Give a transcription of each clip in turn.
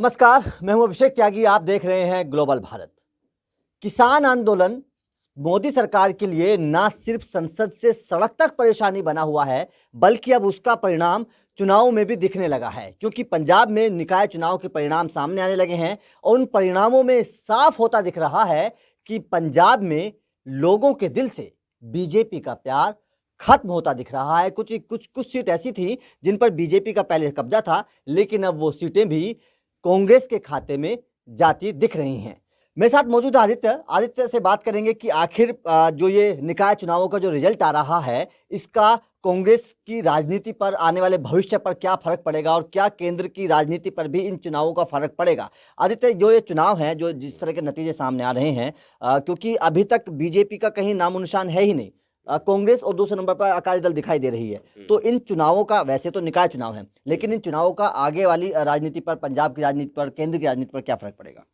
नमस्कार, मैं हूं अभिषेक त्यागी। आप देख रहे हैं ग्लोबल भारत। किसान आंदोलन मोदी सरकार के लिए ना सिर्फ संसद से सड़क तक परेशानी बना हुआ है, बल्कि अब उसका परिणाम चुनाव में भी दिखने लगा है, क्योंकि पंजाब में निकाय चुनाव के परिणाम सामने आने लगे हैं और उन परिणामों में साफ होता दिख रहा है कि पंजाब में लोगों के दिल से बीजेपी का प्यार खत्म होता दिख रहा है। कुछ सीट ऐसी थी जिन पर बीजेपी का पहले कब्जा था, लेकिन अब वो सीटें भी कांग्रेस के खाते में जाती दिख रही हैं। मेरे साथ मौजूद है आदित्य से बात करेंगे कि आखिर जो ये निकाय चुनावों का जो रिजल्ट आ रहा है, इसका कांग्रेस की राजनीति पर, आने वाले भविष्य पर क्या फर्क पड़ेगा और क्या केंद्र की राजनीति पर भी इन चुनावों का फर्क पड़ेगा। आदित्य, जो ये चुनाव है, जो जिस तरह के नतीजे सामने आ रहे हैं, क्योंकि अभी तक बीजेपी का कहीं नामो निशान है ही नहीं, कांग्रेस और दूसरे नंबर पर अकाली दल दिखाई दे रही है, तो इन चुनावों का, वैसे तो निकाय चुनाव है, लेकिन इन चुनावों का आगे वाली राजनीति पर, पंजाब की राजनीति पर, केंद्र की राजनीति पर क्या फर्क पड़ेगा?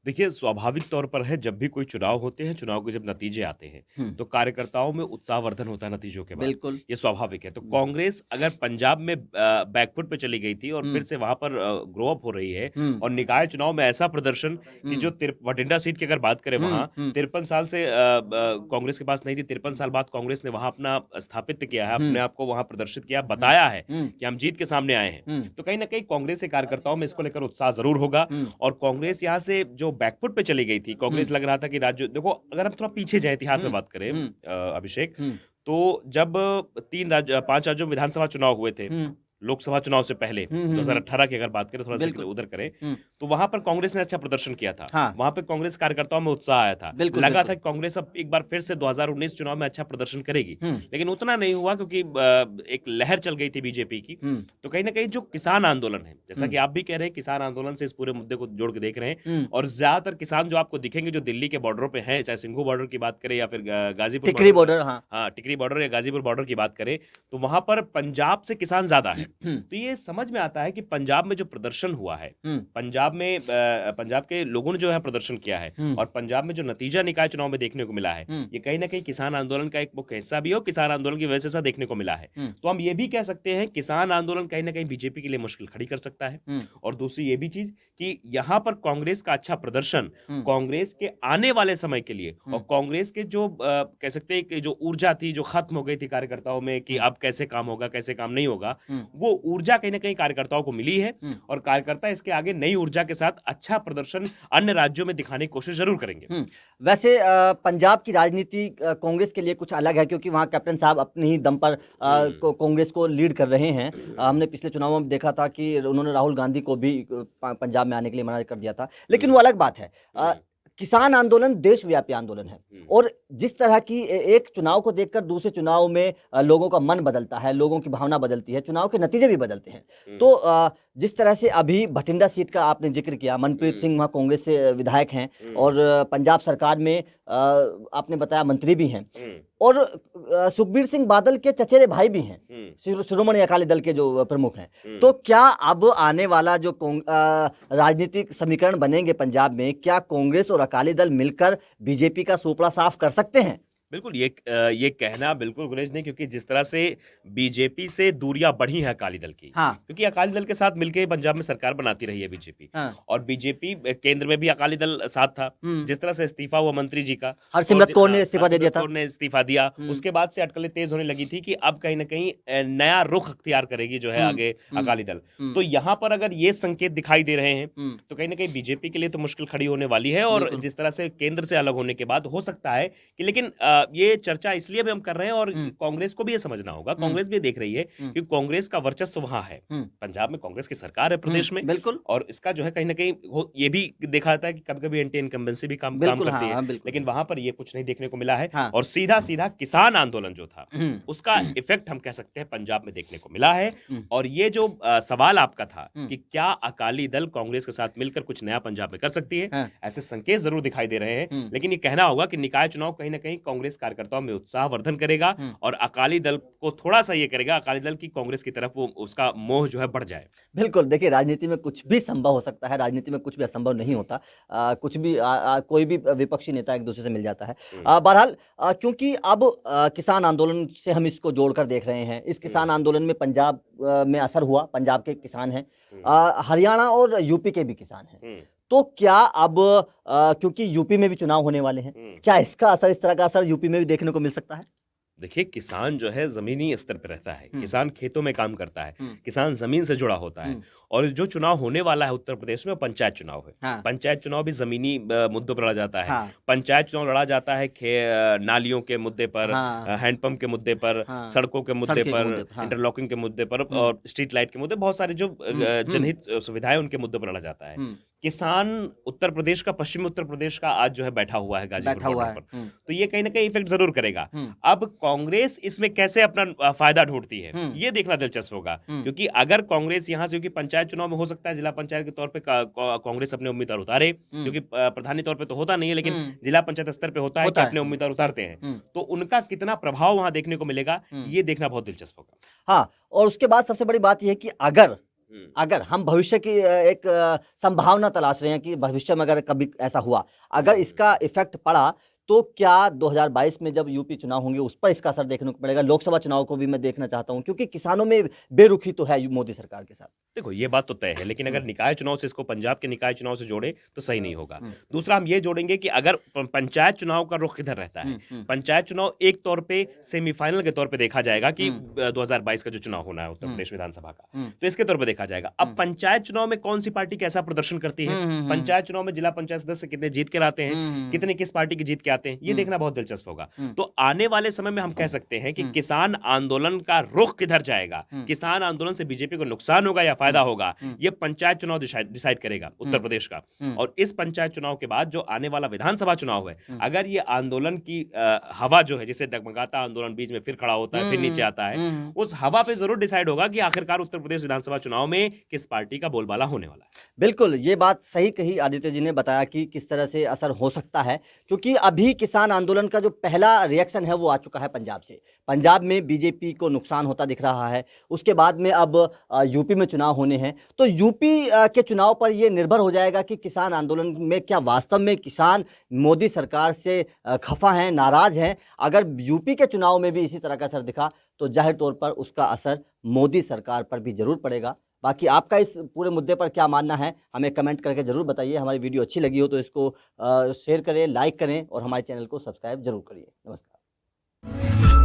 देखिए, स्वाभाविक तौर पर है, जब भी कोई चुनाव होते हैं, चुनाव के जब नतीजे आते हैं तो कार्यकर्ताओं में उत्साहवर्धन होता है नतीजों के बाद। बिल्कुल, ये स्वाभाविक है। तो कांग्रेस अगर पंजाब में बैकफुट पे चली गई थी और फिर से वहां पर ग्रो अप हो रही है और निकाय चुनाव में ऐसा प्रदर्शन कि जो बठिंडा सीट की अगर बात करें, वहां 53 साल से कांग्रेस के पास नहीं थी। 53 साल बाद कांग्रेस ने वहां अपना स्थापित किया है, अपने आप को वहां प्रदर्शित किया, बताया है कि हम जीत के सामने आए हैं। तो कहीं ना कहीं कांग्रेस के कार्यकर्ताओं में इसको लेकर उत्साह जरूर होगा। और कांग्रेस यहाँ से जो बैकफुट पे चली गई थी, कांग्रेस लग रहा था कि राज्य, देखो अगर हम थोड़ा पीछे जाए इतिहास में बात करें अभिषेक, तो जब 5 राज्यों में विधानसभा चुनाव हुए थे, लोकसभा चुनाव से पहले 2018 की अगर बात करें, थोड़ा सा उधर करें, तो वहां पर कांग्रेस ने अच्छा प्रदर्शन किया था। हाँ। वहां पे कांग्रेस कार्यकर्ताओं में उत्साह आया था, लगा था कि कांग्रेस अब एक बार फिर से 2019 चुनाव में अच्छा प्रदर्शन करेगी, लेकिन उतना नहीं हुआ, क्योंकि एक लहर चल गई थी बीजेपी की। तो कहीं ना कहीं जो किसान आंदोलन है, जैसा कि आप भी कह रहे हैं, किसान आंदोलन से इस पूरे मुद्दे को जोड़ के देख रहे हैं, और ज्यादातर किसान जो आपको दिखेंगे जो दिल्ली के बॉर्डरों पे हैं, चाहे सिंघू बॉर्डर की बात करें या फिर गाजीपुर टिकरी बॉर्डर, हाँ टिकरी बॉर्डर या गाजीपुर बॉर्डर की बात करें, तो वहां पर पंजाब से किसान ज्यादा है। तो ये समझ में आता है कि पंजाब में जो प्रदर्शन हुआ है, पंजाब के लोगों ने जो है प्रदर्शन किया है, और पंजाब में जो नतीजा निकाय चुनाव में देखने को मिला है, ये कहीं ना कहीं किसान आंदोलन का एक मुख्य हिस्सा भी हो, किसान आंदोलन की वजह से ऐसा देखने को मिला है। तो हम ये भी कह सकते हैं किसान आंदोलन कहीं ना कहीं बीजेपी के लिए मुश्किल खड़ी कर सकता है। और दूसरी ये भी चीज कि यहाँ पर कांग्रेस का अच्छा प्रदर्शन कांग्रेस के आने वाले समय के लिए, और कांग्रेस के जो कह सकते हैं कि जो ऊर्जा थी, जो खत्म हो गई थी कार्यकर्ताओं में कि अब कैसे काम होगा, कैसे काम नहीं होगा, वो ऊर्जा कहीं ना कहीं कार्यकर्ताओं को मिली है, और कार्यकर्ता इसके आगे नई ऊर्जा के साथ अच्छा प्रदर्शन अन्य राज्यों में दिखाने की कोशिश जरूर करेंगे। वैसे पंजाब की राजनीति कांग्रेस के लिए कुछ अलग है, क्योंकि वहाँ कैप्टन साहब अपने ही दम पर कांग्रेस को लीड कर रहे हैं। हमने पिछले चुनावों में देखा था कि उन्होंने राहुल गांधी को भी पंजाब में आने के लिए मना कर दिया था, लेकिन वो अलग बात है। किसान आंदोलन देशव्यापी आंदोलन है, और जिस तरह की एक चुनाव को देखकर दूसरे चुनाव में लोगों का मन बदलता है, लोगों की भावना बदलती है, चुनाव के नतीजे भी बदलते हैं। तो जिस तरह से अभी भटिंडा सीट का आपने जिक्र किया, मनप्रीत सिंह वहाँ कांग्रेस से विधायक हैं, और पंजाब सरकार में आपने बताया मंत्री भी हैं, और सुखबीर सिंह बादल के चचेरे भाई भी हैं, शिरोमणि अकाली दल के जो प्रमुख हैं। तो क्या अब आने वाला जो राजनीतिक समीकरण बनेंगे पंजाब में, क्या कांग्रेस और अकाली दल मिलकर बीजेपी का सोपड़ा साफ कर सकते हैं? बिल्कुल, ये कहना बिल्कुल गुरेज नहीं, क्योंकि जिस तरह से बीजेपी से दूरियां बढ़ी हैं अकाली दल की, क्योंकि अकाली दल के साथ मिलकर पंजाब में सरकार बनाती रही है बीजेपी, और बीजेपी केंद्र में भी अकाली दल साथ था। जिस तरह से इस्तीफा हुआ मंत्री जी का, हरसिमरत कौर ने इस्तीफा दे दिया था, इस्तीफा दिया, उसके बाद से अटकलें तेज होने लगी थी कि अब कहीं ना कहीं नया रुख अख्तियार करेगी जो है आगे अकाली दल। तो यहाँ पर अगर ये संकेत दिखाई दे रहे हैं, तो कहीं ना कहीं बीजेपी के लिए तो मुश्किल खड़ी होने वाली है, और जिस तरह से केंद्र से अलग होने के बाद हो सकता है कि, लेकिन ये चर्चा इसलिए भी हम कर रहे हैं, और कांग्रेस को भी ये समझना होगा, कांग्रेस भी देख रही है कि कांग्रेस का वर्चस्व वहां है, पंजाब में कांग्रेस की सरकार है प्रदेश में, बिल्कुल, और इसका जो है कहीं ना कहीं ये भी देखा जाता है कि कभी कभी एंटी इनकम्बेंसी भी काम करती है, लेकिन वहां पर ये कुछ नहीं देखने को मिला है। और सीधा सीधा किसान आंदोलन जो था, उसका इफेक्ट हम कह सकते हैं पंजाब में देखने को मिला है। और ये जो सवाल आपका था कि क्या अकाली दल कांग्रेस के साथ मिलकर कुछ नया पंजाब में कर सकती है, ऐसे संकेत जरूर दिखाई दे रहे हैं, लेकिन ये कहना होगा कि निकाय चुनाव कहीं ना कहीं कांग्रेस कांग्रेस कार्यकर्ताओं में उत्साहवर्धन करेगा और अकाली दल को थोड़ा सा ये करेगा, अकाली दल की कांग्रेस की तरफ वो उसका मोह जो है बढ़ जाए। बिल्कुल, देखिए राजनीति में कुछ भी संभव हो सकता है, राजनीति में कुछ भी असंभव नहीं होता। कुछ भी कोई भी विपक्षी नेता एक दूसरे से मिल जाता है। बहरहाल क्योंकि अब किसान आंदोलन से हम इसको जोड़कर देख रहे हैं, इस किसान आंदोलन में पंजाब में असर हुआ, पंजाब के किसान हैं, हरियाणा और यूपी के भी किसान हैं। तो क्या अब क्योंकि यूपी में भी चुनाव होने वाले हैं, क्या इसका असर, इस तरह का असर यूपी में भी देखने को मिल सकता है? देखिए, किसान जो है जमीनी स्तर पर रहता है, किसान खेतों में काम करता है, किसान जमीन से जुड़ा होता है। और जो चुनाव होने वाला है उत्तर प्रदेश में, वो पंचायत चुनाव है। हाँ। पंचायत चुनाव भी जमीनी मुद्दों पर लड़ा जाता है। हाँ। पंचायत चुनाव लड़ा जाता है नालियों के मुद्दे पर, हाँ। हैंडपंप के मुद्दे पर, हाँ। सड़कों के मुद्दे पर, हाँ। इंटरलॉकिंग के मुद्दे पर और स्ट्रीट लाइट के मुद्दे, बहुत सारे जो जनहित सुविधाएं उनके मुद्दे पर लड़ा जाता है। किसान उत्तर प्रदेश का, पश्चिमी उत्तर प्रदेश का आज जो है बैठा हुआ है गाजीपुर बॉर्डर पर, तो ये कहीं ना कहीं इफेक्ट जरूर करेगा। अब कांग्रेस इसमें कैसे अपना फायदा ढूंढती है, ये देखना दिलचस्प होगा। क्योंकि अगर कांग्रेस यहाँ से, क्योंकि पंचायत चुनाव में हो सकता है जिला पंचायत के तौर पे कांग्रेस अपने उम्मीदवार उतारे, क्योंकि प्रधानी तौर पे तो होता नहीं है, लेकिन जिला पंचायत स्तर पे होता है कि अपने उम्मीदवार उतारते हैं, तो उनका कितना प्रभाव वहां देखने को मिलेगा, ये देखना बहुत दिलचस्प होगा। हाँ, और उसके बाद सबसे बड़ी बात यह है कि अगर हम भविष्य की एक संभावना तलाश रहे हैं कि भविष्य में अगर कभी ऐसा हुआ, अगर इसका इफेक्ट पड़ा, तो क्या 2022 में जब यूपी चुनाव होंगे उस पर इसका असर देखने को पड़ेगा? लोकसभा चुनाव को भी मैं देखना चाहता हूं, क्योंकि किसानों में बेरुखी तो है मोदी सरकार के साथ। देखो, ये बात तो तय है, लेकिन अगर निकाय चुनाव से इसको पंजाब के निकाय चुनाव से जोड़े तो सही नहीं होगा। दूसरा, हम ये जोड़ेंगे कि अगर पंचायत चुनाव का रुख किधर रहता है, पंचायत चुनाव एक तौर पे सेमीफाइनल के तौर पे देखा जाएगा कि 2022 का जो चुनाव होना है उत्तर प्रदेश विधानसभा का, तो इसके तौर पे देखा जाएगा। अब पंचायत चुनाव में कौन सी पार्टी कैसा प्रदर्शन करती है, पंचायत चुनाव में जिला पंचायत सदस्य कितने जीत के लाते हैं, कितने किस पार्टी के जीत के आते हैं, ये देखना बहुत दिलचस्प होगा। तो आने वाले समय में हम कह सकते हैं कि किसान आंदोलन का रुख किधर जाएगा, किसान आंदोलन से बीजेपी को नुकसान होगा या फायदा होगा, ये पंचायत चुनाव डिसाइड करेगा उत्तर प्रदेश का। और इस पंचायत चुनाव के बाद जो आने वाला विधानसभा चुनाव है, अगर ये आंदोलन की हवा जो है, जिसे डगमगाता आंदोलन बीच में फिर खड़ा होता है, फिर नीचे आता है, उस हवा पे जरूर डिसाइड होगा कि आखिरकार उत्तर प्रदेश विधानसभा चुनाव में किस पार्टी का बोलबाला होने वाला है। बिल्कुल, ये बात सही कही आदित्य जी ने, बताया कि किस तरह से असर हो सकता है, क्योंकि अभी किसान आंदोलन का जो पहला रिएक्शन है वो आ चुका है पंजाब से। पंजाब में बीजेपी को नुकसान होता दिख रहा है, उसके बाद में अब यूपी में चुनाव होने हैं, तो यूपी के चुनाव पर ये निर्भर हो जाएगा कि किसान आंदोलन में क्या वास्तव में किसान मोदी सरकार से खफा हैं, नाराज हैं। अगर यूपी के चुनाव में भी इसी तरह का असर दिखा तो जाहिर तौर पर उसका असर मोदी सरकार पर भी जरूर पड़ेगा। बाकी आपका इस पूरे मुद्दे पर क्या मानना है, हमें कमेंट करके ज़रूर बताइए। हमारी वीडियो अच्छी लगी हो तो इसको शेयर करें, लाइक करें और हमारे चैनल को सब्सक्राइब जरूर करिए। नमस्कार।